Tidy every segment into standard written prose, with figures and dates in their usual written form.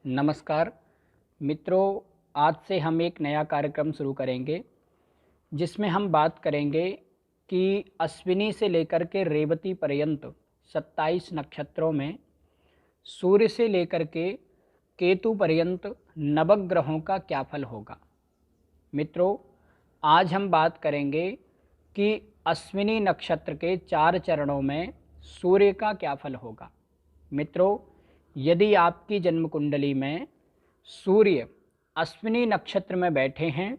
नमस्कार मित्रों, आज से हम एक नया कार्यक्रम शुरू करेंगे जिसमें हम बात करेंगे कि अश्विनी से लेकर के रेवती पर्यंत 27 नक्षत्रों में सूर्य से लेकर के केतु पर्यंत नवग्रहों का क्या फल होगा। मित्रों, आज हम बात करेंगे कि अश्विनी नक्षत्र के 4 चरणों में सूर्य का क्या फल होगा। मित्रों, यदि आपकी जन्म कुंडली में सूर्य अश्विनी नक्षत्र में बैठे हैं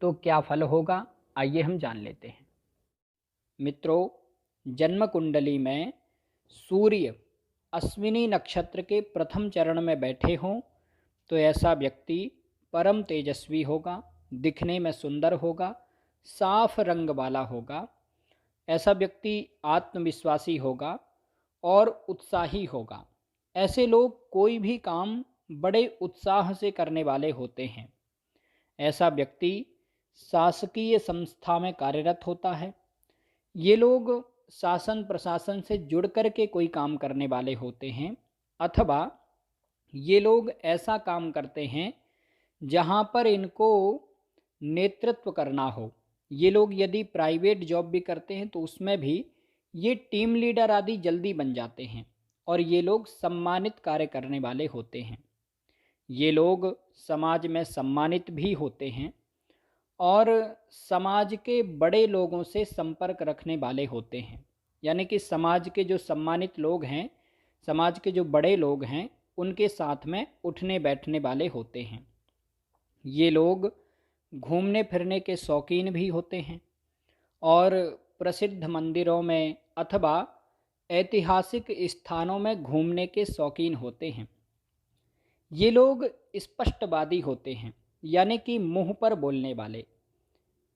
तो क्या फल होगा, आइए हम जान लेते हैं। मित्रों, जन्म कुंडली में सूर्य अश्विनी नक्षत्र के प्रथम चरण में बैठे हों तो ऐसा व्यक्ति परम तेजस्वी होगा, दिखने में सुंदर होगा, साफ रंग वाला होगा। ऐसा व्यक्ति आत्मविश्वासी होगा और उत्साही होगा। ऐसे लोग कोई भी काम बड़े उत्साह से करने वाले होते हैं। ऐसा व्यक्ति शासकीय संस्था में कार्यरत होता है। ये लोग शासन प्रशासन से जुड़ कर के कोई काम करने वाले होते हैं, अथवा ये लोग ऐसा काम करते हैं जहाँ पर इनको नेतृत्व करना हो। ये लोग यदि प्राइवेट जॉब भी करते हैं तो उसमें भी ये टीम लीडर आदि जल्दी बन जाते हैं और ये लोग सम्मानित कार्य करने वाले होते हैं। ये लोग समाज में सम्मानित भी होते हैं और समाज के बड़े लोगों से संपर्क रखने वाले होते हैं। यानी कि समाज के जो सम्मानित लोग हैं, समाज के जो बड़े लोग हैं, उनके साथ में उठने बैठने वाले होते हैं। ये लोग घूमने फिरने के शौकीन भी होते हैं और प्रसिद्ध मंदिरों में अथवा ऐतिहासिक स्थानों में घूमने के शौकीन होते हैं। ये लोग स्पष्टवादी होते हैं, यानी कि मुंह पर बोलने वाले।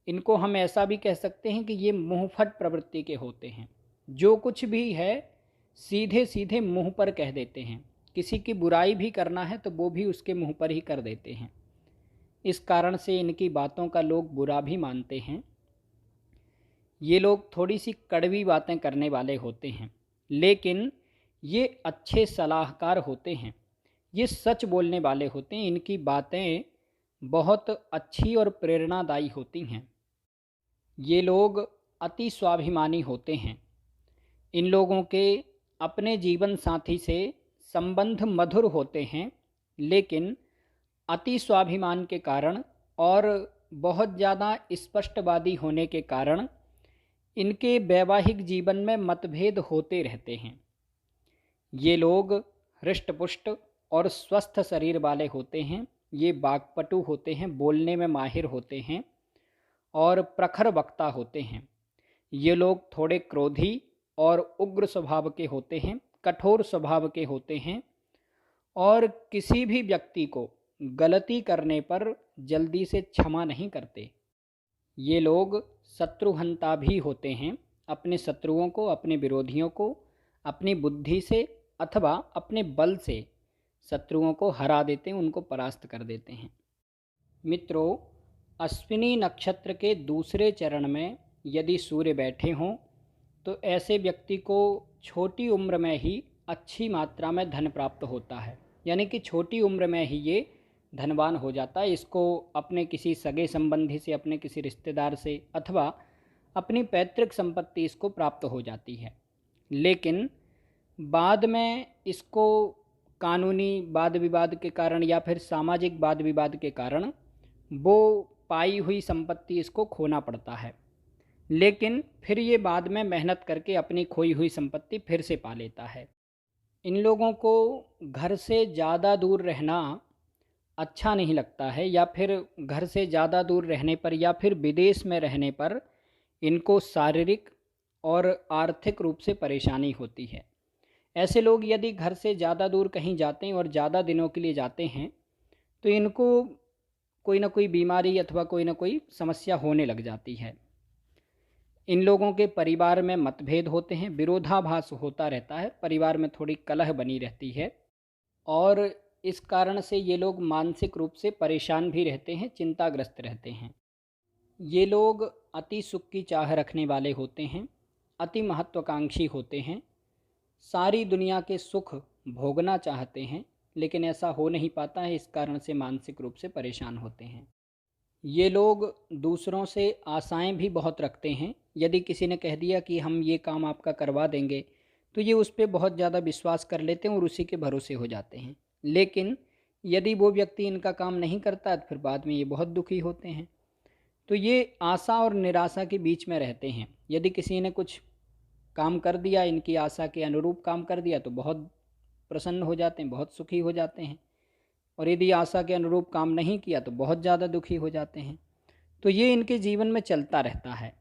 इनको हम ऐसा भी कह सकते हैं कि ये मुंहफट प्रवृत्ति के होते हैं। जो कुछ भी है सीधे सीधे मुंह पर कह देते हैं। किसी की बुराई भी करना है तो वो भी उसके मुंह पर ही कर देते हैं। इस कारण से इनकी बातों का लोग बुरा भी मानते हैं। ये लोग थोड़ी सी कड़वी बातें करने वाले होते हैं, लेकिन ये अच्छे सलाहकार होते हैं। ये सच बोलने वाले होते हैं। इनकी बातें बहुत अच्छी और प्रेरणादायी होती हैं। ये लोग अति स्वाभिमानी होते हैं। इन लोगों के अपने जीवन साथी से संबंध मधुर होते हैं, लेकिन अति स्वाभिमान के कारण और बहुत ज़्यादा स्पष्टवादी होने के कारण इनके वैवाहिक जीवन में मतभेद होते रहते हैं। ये लोग हृष्टपुष्ट और स्वस्थ शरीर वाले होते हैं। ये वाक्पटु होते हैं, बोलने में माहिर होते हैं और प्रखर वक्ता होते हैं। ये लोग थोड़े क्रोधी और उग्र स्वभाव के होते हैं, कठोर स्वभाव के होते हैं और किसी भी व्यक्ति को गलती करने पर जल्दी से क्षमा नहीं करते। ये लोग शत्रुहंता भी होते हैं। अपने शत्रुओं को, अपने विरोधियों को अपनी बुद्धि से अथवा अपने बल से शत्रुओं को हरा देते हैं, उनको परास्त कर देते हैं। मित्रों, अश्विनी नक्षत्र के दूसरे चरण में यदि सूर्य बैठे हों तो ऐसे व्यक्ति को छोटी उम्र में ही अच्छी मात्रा में धन प्राप्त होता है। यानी कि छोटी उम्र में ही ये धनवान हो जाता है। इसको अपने किसी सगे संबंधी से, अपने किसी रिश्तेदार से अथवा अपनी पैतृक संपत्ति इसको प्राप्त हो जाती है। लेकिन बाद में इसको कानूनी वाद विवाद के कारण या फिर सामाजिक वाद विवाद के कारण वो पाई हुई संपत्ति इसको खोना पड़ता है। लेकिन फिर ये बाद में मेहनत करके अपनी खोई हुई संपत्ति फिर से पा लेता है। इन लोगों को घर से ज़्यादा दूर रहना अच्छा नहीं लगता है, या फिर घर से ज़्यादा दूर रहने पर या फिर विदेश में रहने पर इनको शारीरिक और आर्थिक रूप से परेशानी होती है। ऐसे लोग यदि घर से ज़्यादा दूर कहीं जाते हैं और ज़्यादा दिनों के लिए जाते हैं तो इनको कोई ना कोई बीमारी अथवा कोई ना कोई समस्या होने लग जाती है। इन लोगों के परिवार में मतभेद होते हैं, विरोधाभास होता रहता है, परिवार में थोड़ी कलह बनी रहती है और इस कारण से ये लोग मानसिक रूप से परेशान भी रहते हैं, चिंताग्रस्त रहते हैं। ये लोग अति सुख की चाह रखने वाले होते हैं, अति महत्वाकांक्षी होते हैं, सारी दुनिया के सुख भोगना चाहते हैं, लेकिन ऐसा हो नहीं पाता है, इस कारण से मानसिक रूप से परेशान होते हैं। ये लोग दूसरों से आशाएं भी बहुत रखते हैं। यदि किसी ने कह दिया कि हम ये काम आपका करवा देंगे, तो ये उस पे बहुत ज़्यादा विश्वास कर लेते हैं और उसी के भरोसे हो जाते हैं। लेकिन यदि वो व्यक्ति इनका काम नहीं करता तो फिर बाद में ये बहुत दुखी होते हैं। तो ये आशा और निराशा के बीच में रहते हैं। यदि किसी ने कुछ काम कर दिया, इनकी आशा के अनुरूप काम कर दिया, तो बहुत प्रसन्न हो जाते हैं, बहुत सुखी हो जाते हैं। और यदि आशा के अनुरूप काम नहीं किया तो बहुत ज़्यादा दुखी हो जाते हैं। तो ये इनके जीवन में चलता रहता है।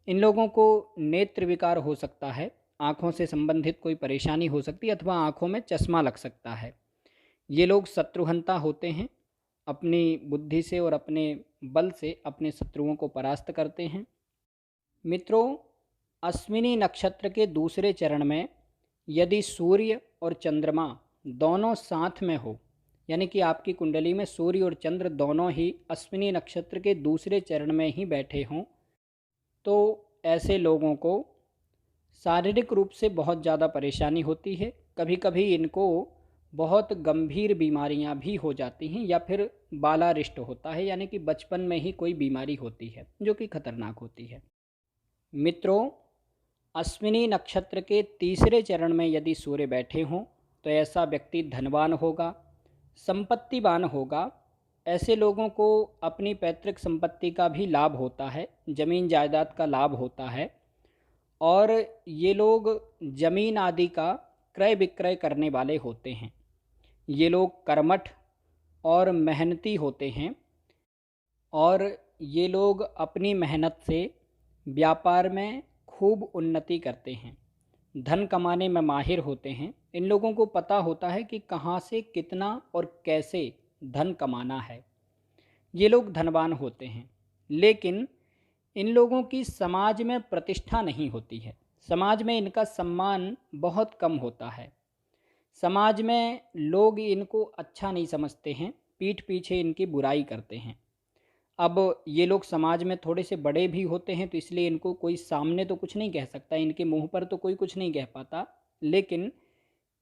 इन लोगों को नेत्र विकार हो सकता है, आँखों से संबंधित कोई परेशानी हो सकती है, अथवा आँखों में चश्मा लग सकता है। ये लोग शत्रुहंता होते हैं, अपनी बुद्धि से और अपने बल से अपने शत्रुओं को परास्त करते हैं। मित्रों, अश्विनी नक्षत्र के दूसरे चरण में यदि सूर्य और चंद्रमा दोनों साथ में हो, यानी कि आपकी कुंडली में सूर्य और चंद्र दोनों ही अश्विनी नक्षत्र के दूसरे चरण में ही बैठे हों, तो ऐसे लोगों को शारीरिक रूप से बहुत ज़्यादा परेशानी होती है। कभी कभी इनको बहुत गंभीर बीमारियां भी हो जाती हैं, या फिर बालारिष्ट होता है, यानी कि बचपन में ही कोई बीमारी होती है जो कि खतरनाक होती है। मित्रों, अश्विनी नक्षत्र के तीसरे चरण में यदि सूर्य बैठे हों, तो ऐसा व्यक्ति धनवान होगा, संपत्तिवान होगा। ऐसे लोगों को अपनी पैतृक संपत्ति का भी लाभ होता है, ज़मीन जायदाद का लाभ होता है। और ये लोग ज़मीन आदि का क्रय विक्रय करने वाले होते हैं। ये लोग कर्मठ और मेहनती होते हैं, और ये लोग अपनी मेहनत से व्यापार में खूब उन्नति करते हैं, धन कमाने में माहिर होते हैं। इन लोगों को पता होता है कि कहाँ से कितना और कैसे धन कमाना है। ये लोग धनवान होते हैं, लेकिन इन लोगों की समाज में प्रतिष्ठा नहीं होती है। समाज में इनका सम्मान बहुत कम होता है। समाज में लोग इनको अच्छा नहीं समझते हैं, पीठ पीछे इनकी बुराई करते हैं। अब ये लोग समाज में थोड़े से बड़े भी होते हैं, तो इसलिए इनको कोई सामने तो कुछ नहीं कह सकता, इनके मुंह पर तो कोई कुछ नहीं कह पाता, लेकिन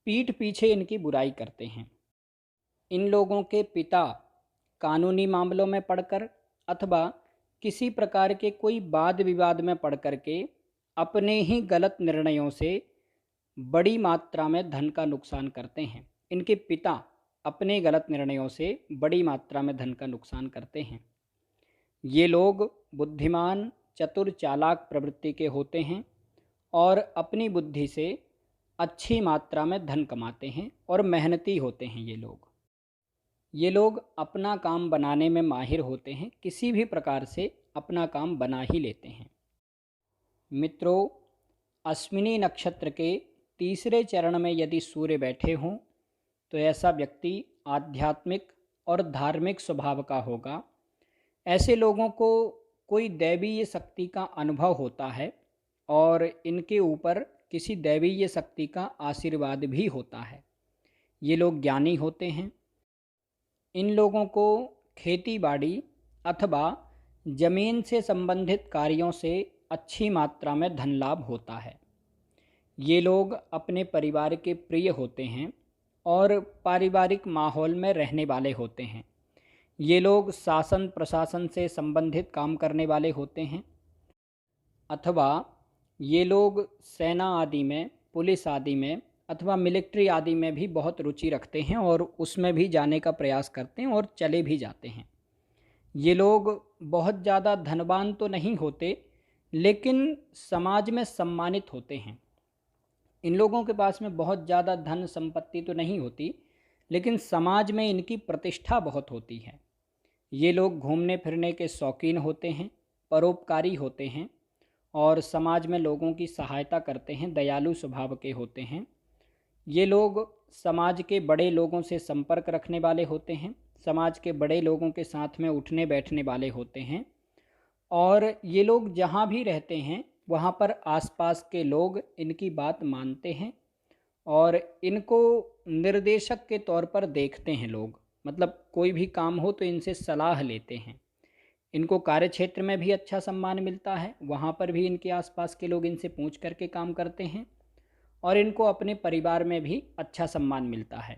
पीठ पीछे इनकी बुराई करते हैं। इन लोगों के पिता कानूनी मामलों में पढ़कर अथवा किसी प्रकार के कोई वाद विवाद में पढ़ कर के अपने ही गलत निर्णयों से बड़ी मात्रा में धन का नुकसान करते हैं। इनके पिता अपने गलत निर्णयों से बड़ी मात्रा में धन का नुकसान करते हैं। ये लोग बुद्धिमान, चतुर, चालाक प्रवृत्ति के होते हैं और अपनी बुद्धि से अच्छी मात्रा में धन कमाते हैं और मेहनती होते हैं। ये लोग अपना काम बनाने में माहिर होते हैं, किसी भी प्रकार से अपना काम बना ही लेते हैं। मित्रों, अश्विनी नक्षत्र के तीसरे चरण में यदि सूर्य बैठे हों, तो ऐसा व्यक्ति आध्यात्मिक और धार्मिक स्वभाव का होगा। ऐसे लोगों को कोई दैवीय शक्ति का अनुभव होता है और इनके ऊपर किसी दैवीय शक्ति का आशीर्वाद भी होता है। ये लोग ज्ञानी होते हैं। इन लोगों को खेती बाड़ी अथवा ज़मीन से संबंधित कार्यों से अच्छी मात्रा में धन लाभ होता है। ये लोग अपने परिवार के प्रिय होते हैं और पारिवारिक माहौल में रहने वाले होते हैं। ये लोग शासन प्रशासन से संबंधित काम करने वाले होते हैं, अथवा ये लोग सेना आदि में, पुलिस आदि में अथवा मिलिट्री आदि में भी बहुत रुचि रखते हैं और उसमें भी जाने का प्रयास करते हैं और चले भी जाते हैं। ये लोग बहुत ज़्यादा धनवान तो नहीं होते, लेकिन समाज में सम्मानित होते हैं। इन लोगों के पास में बहुत ज़्यादा धन संपत्ति तो नहीं होती, लेकिन समाज में इनकी प्रतिष्ठा बहुत होती है। ये लोग घूमने फिरने के शौकीन होते हैं, परोपकारी होते हैं और समाज में लोगों की सहायता करते हैं, दयालु स्वभाव के होते हैं। ये लोग समाज के बड़े लोगों से संपर्क रखने वाले होते हैं, समाज के बड़े लोगों के साथ में उठने बैठने वाले होते हैं। और ये लोग जहाँ भी रहते हैं वहाँ पर आसपास के लोग इनकी बात मानते हैं और इनको निर्देशक के तौर पर देखते हैं लोग। मतलब कोई भी काम हो तो इनसे सलाह लेते हैं। इनको कार्यक्षेत्र में भी अच्छा सम्मान मिलता है, वहाँ पर भी इनके आसपास के लोग इनसे पूछ करके काम करते हैं और इनको अपने परिवार में भी अच्छा सम्मान मिलता है।